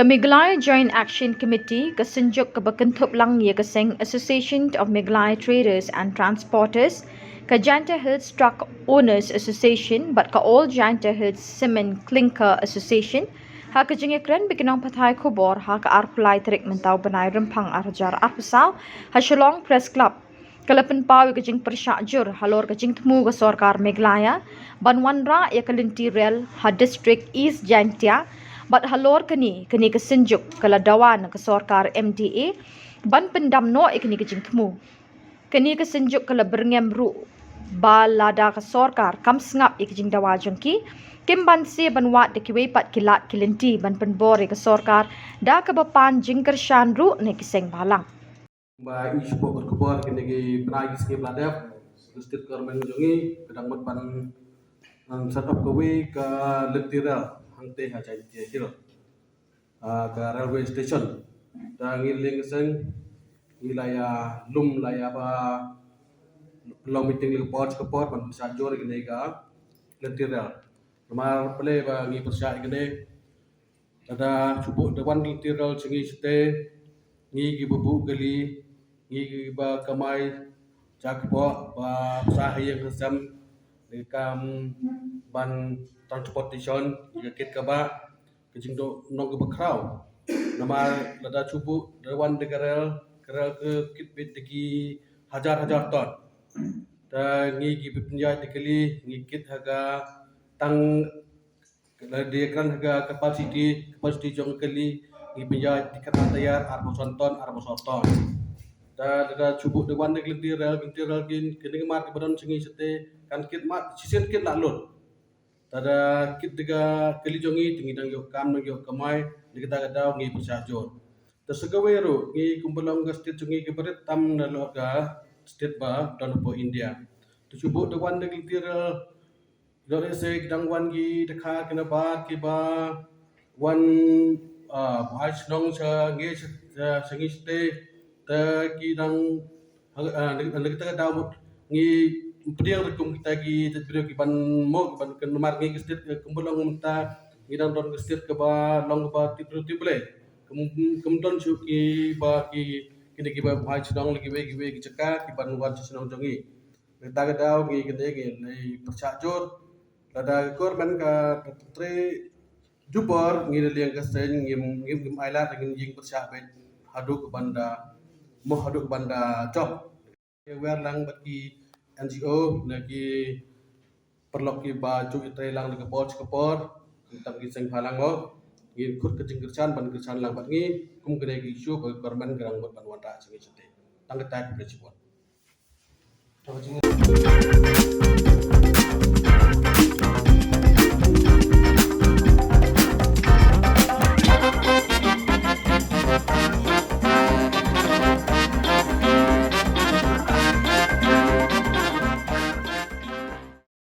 Meghalaya Joint Action Committee kasunjuk kabakentup lang ye kaseng Association of Meghalaya Traders and Transporters, ka Janta Hills Truck Owners Association, but ka All Janta Hills Cement Clinker Association, ha ka jingekren bikinang patay kubor ha ka arkulay tarik mentau banay rempang arjar arpasal, ha Shillong Press Club. Kalapan pawi ka jing persyakjur halor ka jing temu ka Sorkar Meghalaya, banwanra ya kalinti rel ha District East Jantia, bat halor kani kesenjuk kala dawan ke Sorkar MDA ban pendamno ikni kejing temu kani kesenjuk kala berngem ru balada ke Sorkar kam sengap ikjing dawa jengki kim ban se ban wat de kiwe pat kilat kilenti ban penbore ke Sorkar da ke bapan jingker shan ru ne kiseng balang ba isu po berkebor kini ki penagi ski bladep state government jongi kadang mat ban set up kewe ke letira hangte ha chai hill ke railway station da ngiling seng wilaya lum laya ba long meeting li port ke port ban sa jor kini ka letira mar ple ba ngi persa kini ada cubu dewan letira cengi sete ngi bubu gali ngi ba kamai jakbo ba usaha yang kesam dekam ban transportation yakit ka ba kejing do nong ke bakrau nama lada cubu dewan degarel kerel ke kit bit degi hajar ton ta ngi gi pinjai dikali ngi kit haga tang dia kan haga capacity jong kali ngi pinjai dikata tayar arbo ton da cubu dewan negeri rel gin kini mat badan cengi sete kan kit mat sisen kit lalut tada kit dega keli jongi tingi dang yo kam nang yo kamai dikita gadau ngi persajor tersegawero ngi kumpulang ga state cengi ke berit tam na loga state ba dan po India tu cubu dewan negeri rel dore se dang wan gi dekha kena ba ki ba wan bahai senong sa ngi sengi sete ta ki dang kita daw ngi pediang rekum kita ki pediang ki ban mo ban kan mar ngi state kumpulang umta ngi dang don state ke ba long ba tiple kemudian su ki ba ki kini ki ba bahai senong lagi we ki ceka ki ban wan senong jongi kita daw ngi kene ngi nei percajur ada korban ka tre jupor ngi liang ka sen ngi ailat ngi jing persya bet hadu ke banda mo hadu ke banda job wer lang bagi NGO lagi perlok ki baju itre lang ke por tentang ki seng halang mo ngi kut ke jing kersan ban kersan lang bat ngi kum kene ki isu ke korban gerang ban wanda sing sete tang ke tak ke